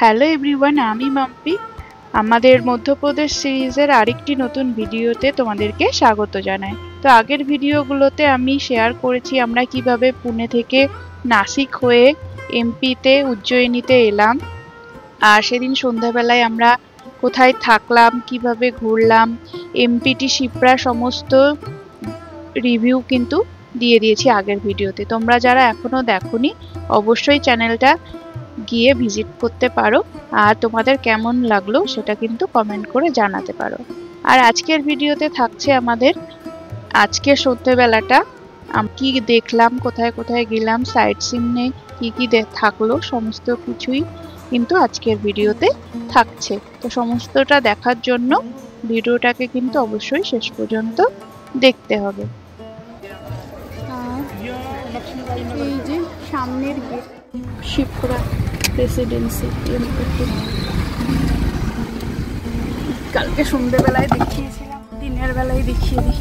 Hello everyone, আমি মাম্পি। আমাদের মধ্যপ্রদেশ সিরিজের আরেকটি নতুন ভিডিওতে তোমাদেরকে স্বাগত জানাই। তো আগের ভিডিওগুলোতে আমি শেয়ার করেছি আমরা কিভাবে পুনে থেকে নাসিক হয়ে এমপিতে উজ্জয়িনীতে এলাম, আর সেদিন সন্ধ্যাবেলায় আমরা কোথায় থাকলাম, কিভাবে ঘুরলাম, এমপিটি শিপ্রা সমস্ত রিভিউ কিন্তু দিয়ে দিয়েছি আগের ভিডিওতে। তোমরা যারা এখনো দেখোনি অবশ্যই চ্যানেলটা গিয়ে ভিজিট করতে পারো, আর তোমাদের কেমন লাগলো সেটা কিন্তু কমেন্ট করে জানাতে পারো। আর আজকের ভিডিওতে থাকছে আমাদের আজকে সন্ধ্যেবেলাটা কি দেখলাম, কোথায় কোথায় গেলাম, সাইট সিনে কি কি থাকলো, সমস্ত কিছুই কিন্তু আজকের ভিডিওতে থাকছে। তো সমস্তটা দেখার জন্য ভিডিওটাকে কিন্তু অবশ্যই শেষ পর্যন্ত দেখতে হবে। এই যে সামনের গেট, শিপ্রা প্রেসিডেন্সি। কালকে সন্ধ্যেবেলায় দেখিয়েছিলাম, দিনের বেলায় দেখিয়ে দিই।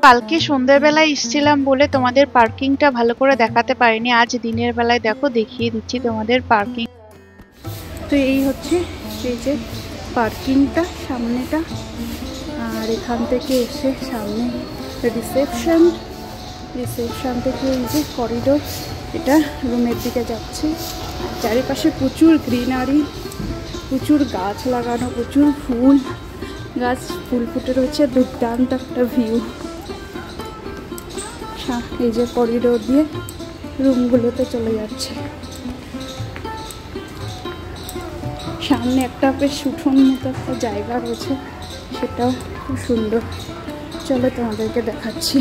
কালকে সন্ধ্যেবেলায় এসেছিলাম বলে তোমাদের পার্কিংটা ভালো করে দেখাতে পারিনি, আজ দিনের বেলায় দেখো দেখিয়ে দিচ্ছি তোমাদের পার্কিং। তো এই হচ্ছে এই যে পার্কিংটা সামনেটা, আর এখান থেকে এসে সামনে রিসেপশন থেকে এই যে করিডোর, এটা রুমের দিকে যাচ্ছে। চারিপাশে প্রচুর গ্রিনারি, প্রচুর গাছ লাগানো, প্রচুর ফুল গাছ, ফুল ফুটে রয়েছে, দুর্দান্ত একটা ভিউ। এই যে করিডোর দিয়ে রুমগুলোতে চলে যাচ্ছে। সামনে একটা বেশ উঠোন মতো একটা জায়গা রয়েছে, সেটাও খুব সুন্দর। চলো তোমাদেরকে দেখাচ্ছি।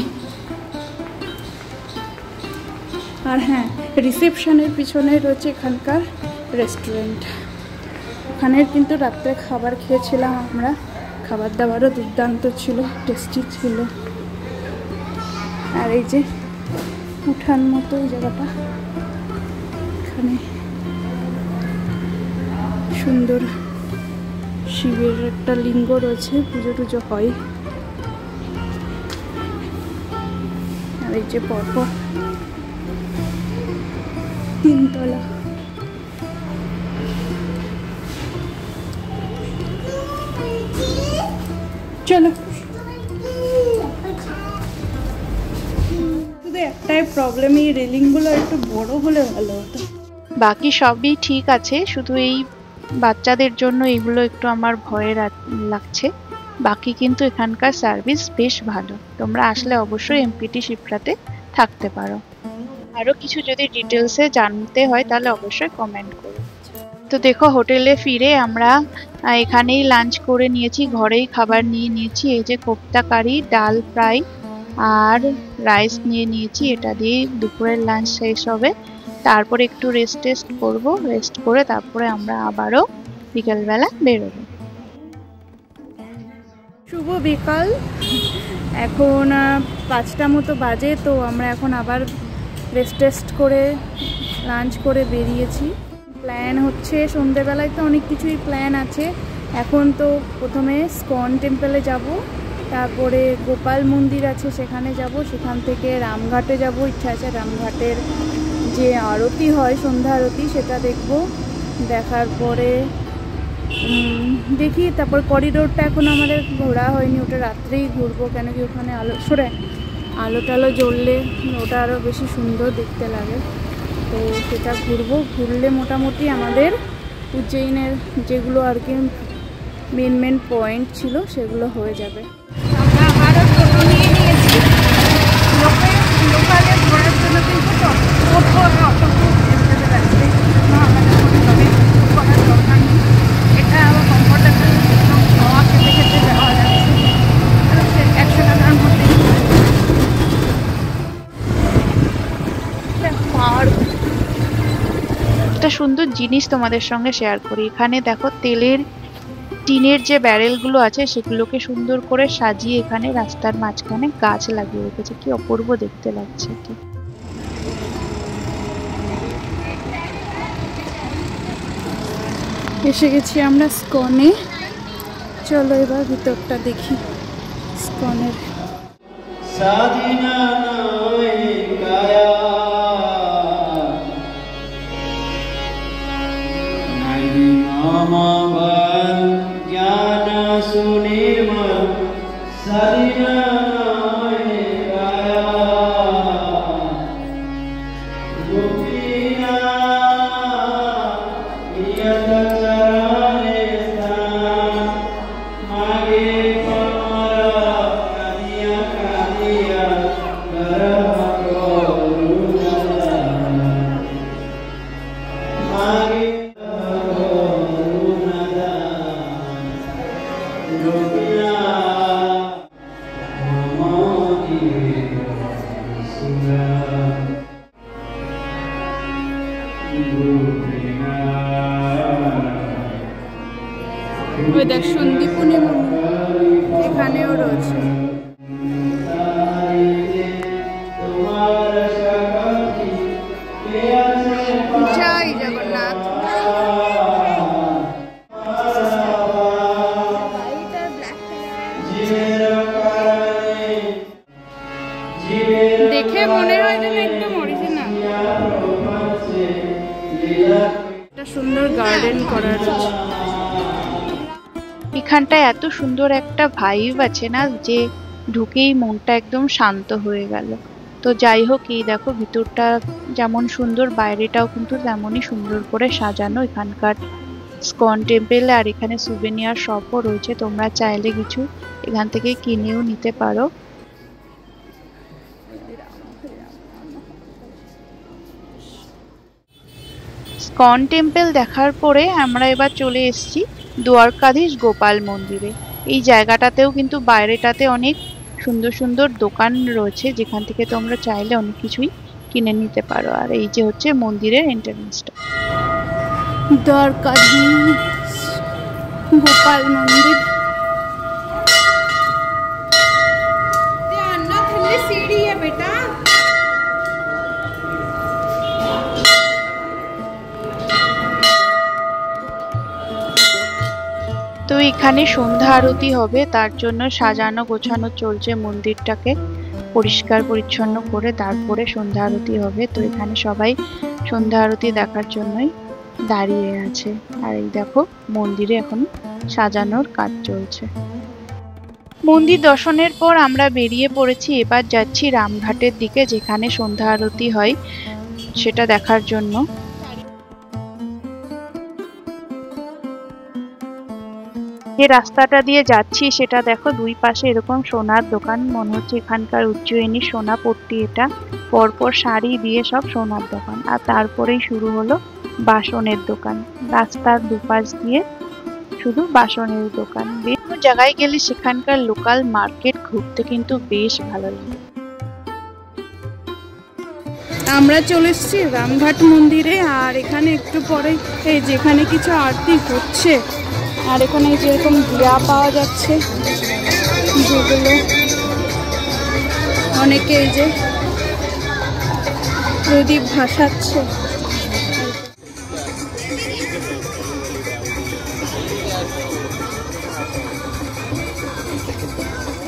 আর হ্যাঁ, রিসেপশনের পিছনে রয়েছে এখানকার রেস্টুরেন্ট। ওখানের কিন্তু রাত্রে খাবার খেয়েছিলাম আমরা, খাবার দাবারও দুর্দান্ত ছিল, টেস্টি ছিল। আর এই যে উঠান মতো এই জায়গাটা, এখানে সুন্দর শিবের একটা লিঙ্গ রয়েছে, পুজো টুজো হয়। আর এই যে পরপর তিনতলা। চলো, শুধু একটাই প্রবলেম, এই রেলিংগুলো একটু বড় হলে ভালো হতো। বাকি সবই ঠিক আছে, শুধু এই বাচ্চাদের জন্য এগুলো একটু আমার ভয় লাগছে। বাকি কিন্তু এখানকার সার্ভিস বেশ ভালো। তোমরা আসলে অবশ্যই এমপিটি শিপ্রাতে থাকতে পারো। আরও কিছু যদি ডিটেলসে জানতে হয় তাহলে অবশ্যই কমেন্ট করো। তো দেখো, হোটেলে ফিরে আমরা এখানেই লাঞ্চ করে নিয়েছি, ঘরেই খাবার নিয়ে নিয়েছি। এই যে কোপ্তা কারি, ডাল ফ্রাই আর রাইস নিয়ে নিয়েছি। এটা দিয়ে দুপুরের লাঞ্চ শেষ হবে। তারপরে একটু রেস্ট করব, রেস্ট করে তারপরে আমরা আবারও বিকালবেলা বেরোবো। শুভ বিকাল, এখন 5টা মতো বাজে। তো আমরা এখন আবার রেস্ট করে লাঞ্চ করে বেরিয়েছি। প্ল্যান হচ্ছে সন্ধ্যেবেলায় তো অনেক কিছুই প্ল্যান আছে। এখন তো প্রথমে স্কন টেম্পলে যাব, তারপরে গোপাল মন্দির আছে সেখানে যাব, সেখান থেকে রামঘাটে যাব। ইচ্ছা আছে রামঘাটের যে আরতি হয়, সন্ধ্যা আরতি, সেটা দেখব। দেখার পরে দেখি, তারপর করিডোরটা এখন আমাদের ঘোরা হয়নি, ওটা রাত্রেই ঘুরবো, কেন কি ওখানে আলো টালো জ্বললে ওটা আরও বেশি সুন্দর দেখতে লাগে। তো সেটা ঘুরলে মোটামুটি আমাদের উজ্জয়িনের যেগুলো আর কি মেন পয়েন্ট ছিল সেগুলো হয়ে যাবে। আমরা আবারও টোটো নিয়ে নিয়েছি, লোকালে ঘোরার জন্য কিন্তু টোটো অটো রাখবে, করার দরকার নেই। এটা আবার কমফোর্টেবল, খাওয়া খেতে যাওয়া যাচ্ছে 100 টাকার মধ্যে। একটা সুন্দর জিনিস তোমাদের সঙ্গে শেয়ার করি। এখানে দেখো, তেলের টিনের যে ব্যারেলগুলো আছে সেগুলোকে সুন্দর করে সাজিয়ে এখানে রাস্তার মাঝখানে গাছ লাগিয়ে রেখেছে। কি অপূর্ব দেখতে লাগছে। এসে গেছি আমরা স্কনে। চলো এবার ভিতরটা দেখি স্কনের। ওই দেখ সন্দীপনী এখানেও রয়েছে। জয় জগন্নাথ। দেখে মনে হয় যেন একদম অরিজিনাল। একটা সুন্দর গার্ডেন করা রয়েছে এখানটায়। এত সুন্দর একটা ভাইব আছে না যে ঢুকেই মনটা একদম শান্ত হয়ে গেল। তো যাই হোক, এই দেখো ভিতরটা যেমন সুন্দর, বাইরেটাও কিন্তু তেমনই সুন্দর করে সাজানো এখানকার স্কন টেম্পেল। আর এখানে সুভেনিয়ার শপও রয়েছে, তোমরা চাইলে কিছু এখান থেকে কিনেও নিতে পারো। স্কন টেম্পল দেখার পরে আমরা এবার চলে এসেছি দ্বারকাধীশ গোপাল মন্দিরে। এই জায়গাটাতেও কিন্তু বাইরেটাতে অনেক সুন্দর সুন্দর দোকান রয়েছে, যেখান থেকে তোমরা চাইলে অনেক কিছুই কিনে নিতে পারো। আর এই যে হচ্ছে মন্দিরের এন্ট্রান্সটা, দ্বারকাধীশ গোপাল মন্দির। सीढ़ी है बेटा। তো এখানে সন্ধ্যা আরতি হবে, তার জন্য সাজানো গোছানো চলছে মন্দিরটাকে পরিষ্কার পরিচ্ছন্ন করে, তারপরে সন্ধ্যা আরতি হবে। তো এখানে সবাই সন্ধ্যা আরতি দেখার জন্যই দাঁড়িয়ে আছে। আর এই দেখো মন্দিরে এখন সাজানোর কাজ চলছে। মন্দির দর্শনের পর আমরা বেরিয়ে পড়েছি, এবার যাচ্ছি রামঘাটের দিকে, যেখানে সন্ধ্যা আরতি হয় সেটা দেখার জন্য। যে রাস্তাটা দিয়ে যাচ্ছি সেটা দেখো, দুই পাশে এরকম সোনার দোকান, মনে হচ্ছে এখানকার উজ্জয়িনী সোনাপট্টি। এটা পরপর সারি দিয়ে সব সোনার দোকান, আর তারপরেই শুরু হলো বাসনের দোকান। রাস্তার দুপাশ দিয়ে শুধু বাসনের দোকান। বিভিন্ন জায়গায় গেলে সেখানকার লোকাল মার্কেট ঘুরতে কিন্তু বেশ ভালো লাগে। আমরা চলে এসেছি রামঘাট মন্দিরে, আর এখানে একটু পরে এই যেখানে কিছু আরতি হচ্ছে, আর এখানে যেরকম দিয়া পাওয়া যাচ্ছে, যেগুলো অনেকে এই যে প্রদীপ ভাসাচ্ছে।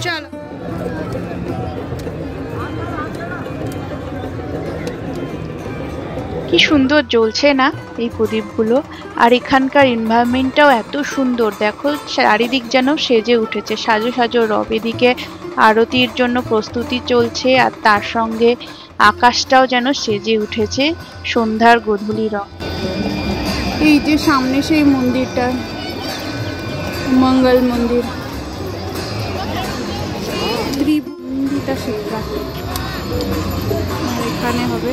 চলো কি সুন্দর জ্বলছে না এই প্রদীপগুলো, আর এখানকার এনভায়রনমেন্টটাও এত সুন্দর। দেখো চারিদিক যেন সেজে উঠেছে, সাজো সাজো রব। এদিকে আরতির জন্য প্রস্তুতি চলছে, আর তার সঙ্গে আকাশটাও যেন সেজে উঠেছে সন্ধ্যার গধূলি রং। এই যে সামনে সেই মন্দিরটা, মঙ্গল মন্দির, ত্রিভুবনটা শিক্ষা। এখানে হবে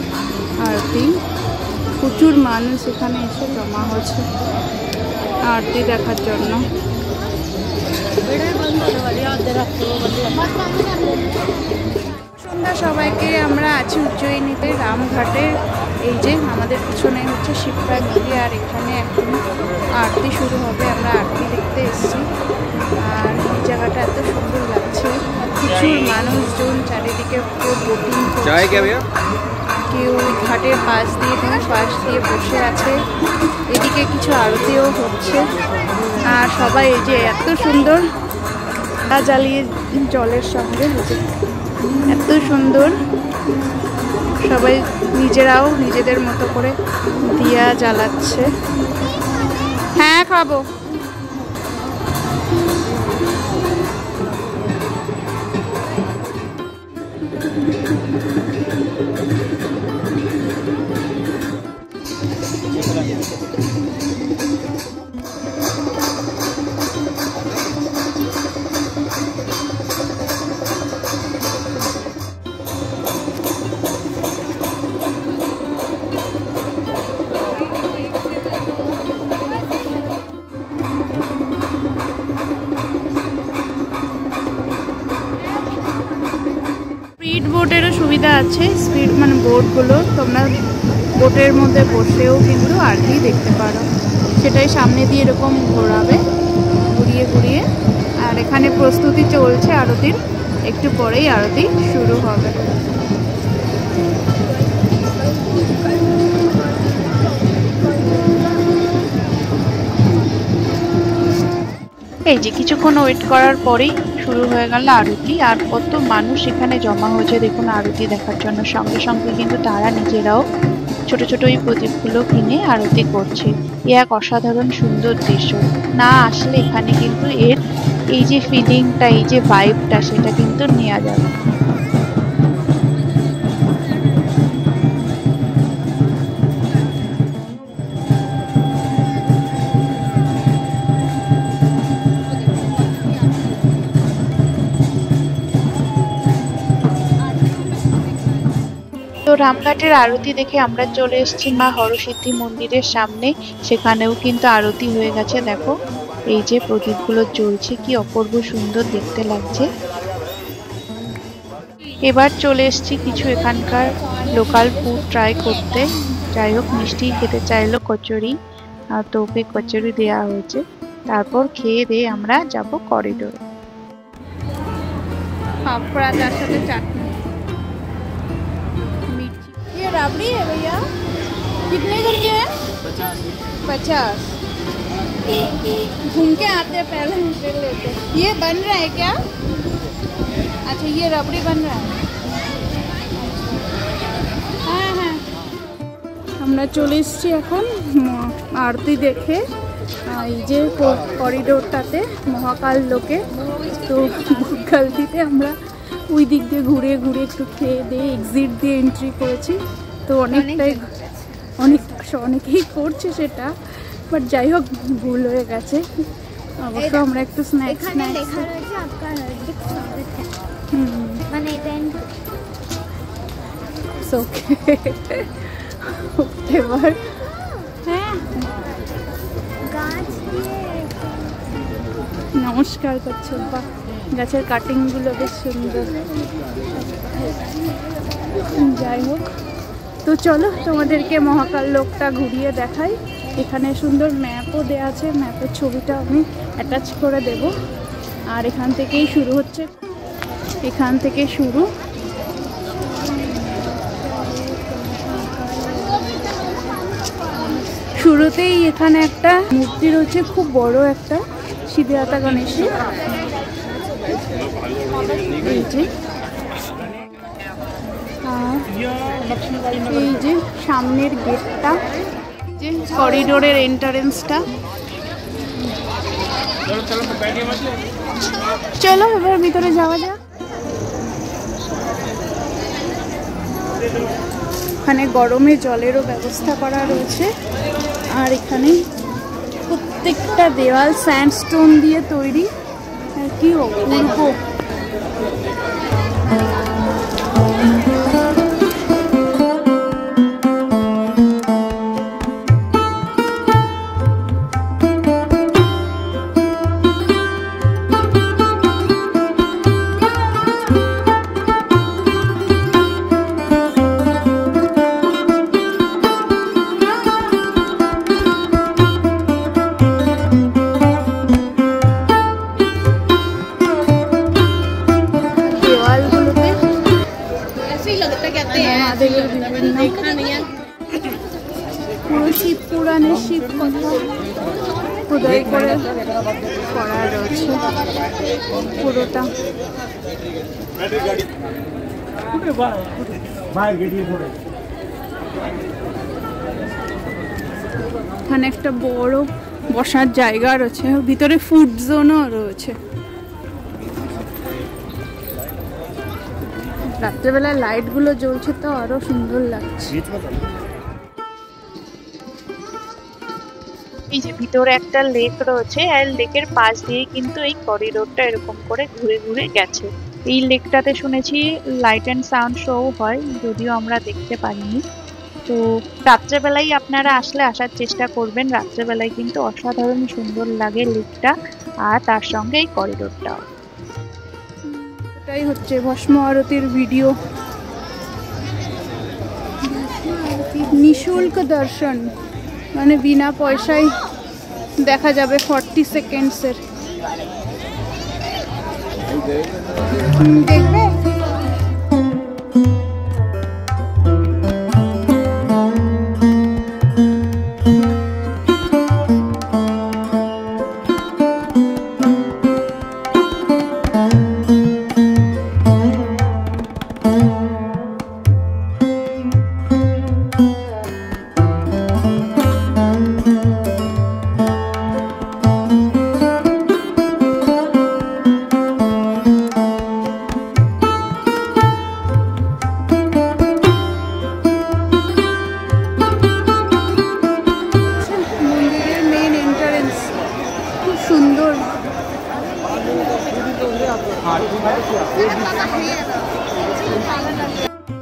আরতি, প্রচুর মানুষ এখানে এসে জমা হয়েছে আরতি দেখার জন্য। সন্ধ্যা সবাইকে, আমরা আছি উজ্জয়িনীতে রামঘাটে। এই যে আমাদের পিছনে হচ্ছে শিপ্রা নদী, আর এখানে এখন আরতি শুরু হবে। আমরা আরতি দেখতে এসেছি, আর এই জায়গাটা এত সুন্দর লাগছে। প্রচুর মানুষজন চারিদিকে, পুরো বোটিং করছে। কেউ ঘাটের পাশ দিয়ে বসে আছে। এদিকে কিছু আরতিও হচ্ছে, আর সবাই এই যে এত সুন্দর জ্বালিয়ে জলের সঙ্গে, এত সুন্দর সবাই নিজেরাও নিজেদের মতো করে দিয়া জ্বালাচ্ছে। হ্যাঁ খাবো। স্পিড বোটেরও সুবিধা আছে, স্পিড মানে বোটগুলো তোমরা বোটের মধ্যে বসেও কিন্তু আরতি দেখতে পারো। সেটাই সামনে দিয়ে এরকম ঘোরাবে ঘুরিয়ে ঘুরিয়ে। আর এখানে প্রস্তুতি চলছে আরতির, একটু পরেই আরতি শুরু হবে। এই যে কিছুক্ষণ ওয়েট করার পরেই শুরু হয়ে গেল আরতি। আর কত মানুষ এখানে জমা হয়েছে দেখুন আরতি দেখার জন্য। সঙ্গে সঙ্গে কিন্তু তারা নিজেরাও ছোট ছোট এই প্রদীপগুলো কিনে আরতি করছে। এ এক অসাধারণ সুন্দর দৃশ্য। না আসলে এখানে কিন্তু এর এই যে ফিলিংটা, এই যে ভাইবটা, সেটা কিন্তু নেওয়া যাবে। তো রামঘাটের আরতি দেখে আমরা চলে এসেছি মা হরসিদ্ধি মন্দিরের সামনে। সেখানেও কিন্তু আরতি হয়ে গেছে। দেখো এই যে প্রদীপগুলো জ্বলছে, কি অপূর্ব সুন্দর দেখতে লাগছে। এবার চলে এসেছি কিছু এখানকার লোকাল ফুড ট্রাই করতে। যাই হোক, মিষ্টি খেতে চাইলো, কচুরি, আর তো ওকে কচুরি দেওয়া হয়েছে। তারপর খেয়ে দিয়ে আমরা যাব করিডোর। फाफड़ा তার সাথে চাটনি। ये राबड़ी है भैया, कितने करके है? 50। घूम के आते हैं पहले फिर लेते हैं। ये बन रहा है क्या? अच्छा ये रबड़ी बन रहा है। हाँ हाँ, আমরা চলে এসেছি এখন আরতি দেখে এই যে করিডোরটাতে মহাকাল লোকে। তো গলতিতে আমরা ওই দিক দিয়ে ঘুরে ঘুরে একটু খেয়ে দিয়ে এক্সিট দিয়ে এন্ট্রি করেছি। তো অনেকেই করছে সেটা, বাট যাই হোক ভুল হয়ে গেছে। অবশ্য আমরা একটু স্ন্যাক্স এবার হ্যাঁ নমস্কার করছে। বা গাছের কাটিংগুলো বেশ সুন্দর। যাই হোক, তো চলো তোমাদেরকে মহাকাল লোকটা ঘুরিয়ে দেখাই। এখানে সুন্দর ম্যাপও দেওয়া আছে, ম্যাপের ছবিটা আমি অ্যাটাচ করে দেব। আর এখান থেকেই শুরু হচ্ছে, এখান থেকে শুরু। শুরুতেই এখানে একটা মূর্তি রয়েছে, খুব বড় একটা সিদ্ধিদাতা গণেশের। এই যে সামনের গেটটা, যে করিডোরের এন্ট্রান্সটা। চলো এবার ভিতরে যাওয়া যাক। ওখানে গরমে জলেরও ব্যবস্থা করা রয়েছে। আর এখানে প্রত্যেকটা দেওয়াল স্যান্ডস্টোন দিয়ে তৈরি, কি অপূর্ব। পুরো শিব পুরাণের শিব কথা খোদাই করে করা রয়েছে পুরোটা। এখানে একটা বড় বসার জায়গা রয়েছে, ভিতরে ফুড জোনও রয়েছে। রাত্রেবেলা লাইট গুলো জ্বলছে তো আরো সুন্দর লাগছে। এই যে ভিতরে একটা লেক রয়েছে, আর লেকের পাশ দিয়ে কিন্তু এই করিডোরটা এরকম করে ঘুরে ঘুরে গেছে। এই লেকটাতে শুনেছি লাইট অ্যান্ড সাউন্ড শো হয়, যদিও আমরা দেখতে পাইনি। তো রাত্রেবেলায় আপনারা আসলে আসার চেষ্টা করবেন, রাত্রেবেলায় কিন্তু অসাধারণ সুন্দর লাগে লেকটা আর তার সঙ্গে এই করিডোরটাও। এটাই হচ্ছে ভস্ম আরতির ভিডিও। নিঃশুল্ক দর্শন, মানে বিনা পয়সায় দেখা যাবে 40 সেকেন্ডসের। দেখবে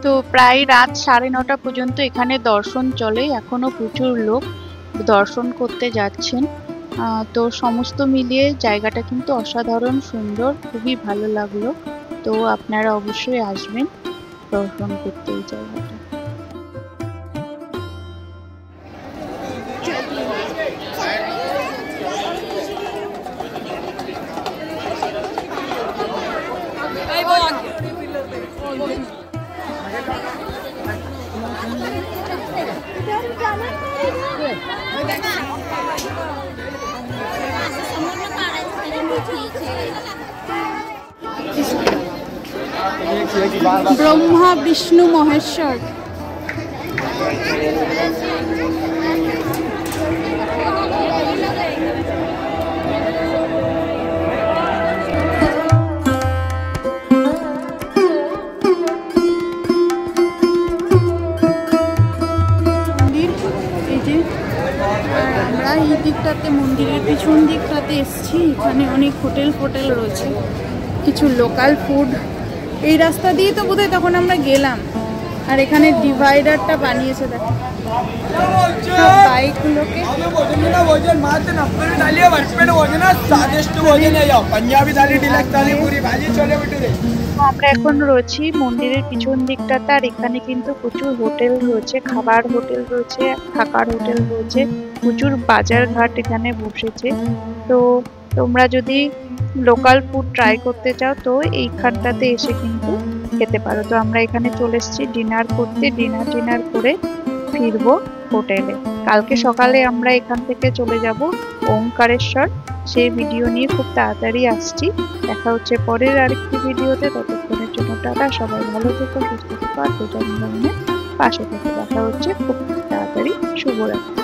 তো প্রায় রাত 9:30 পর্যন্ত এখানে দর্শন চলে, এখনো প্রচুর লোক দর্শন করতে যাচ্ছেন। তো সমস্ত মিলিয়ে জায়গাটা কিন্তু অসাধারণ সুন্দর, খুবই ভালো লাগলো। তো আপনারা অবশ্যই আসবেন দর্শন করতে এই জায়গাটা। ব্রহ্মা বিষ্ণু মহেশ্বর। আমরা এই দিকটাতে মন্দিরের পিছন দিকটাতে এসেছি, এখানে অনেক হোটেল ফোটেল রয়েছে, কিছু লোকাল ফুড। এই রাস্তা দিয়ে তো বোধহয় তখন আমরা গেলাম। আর এখানে ডিভাইডারটা বানিয়েছে দেখো, সব বাইকগুলোকে। আমরা এখন রয়েছি মন্দিরের পিছন দিকটাতে, আর এখানে কিন্তু প্রচুর হোটেল রয়েছে, খাবার হোটেল রয়েছে, থাকার হোটেল রয়েছে, প্রচুর বাজার ঘাট এখানে বসেছে। তো তোমরা যদি লোকাল ফুড ট্রাই করতে চাও তো এইখানটাতে এসে কিন্তু খেতে পারো। তো আমরা এখানে চলে এসেছি ডিনার করতে, ডিনার করে ফিরবো হোটেলে। কালকে সকালে আমরা এখান থেকে চলে যাব ওঙ্কারেশ্বর, সেই ভিডিও নিয়ে খুব তাড়াতাড়ি আসছি। দেখা হচ্ছে পরের আরেকটি ভিডিওতে, ততক্ষণের জন্য টাটা, সবাই ভালো থেকো, সুস্থ থেকো, আর পাশে থেকে দেখা হচ্ছে খুব তাড়াতাড়ি। শুভরাত্রি।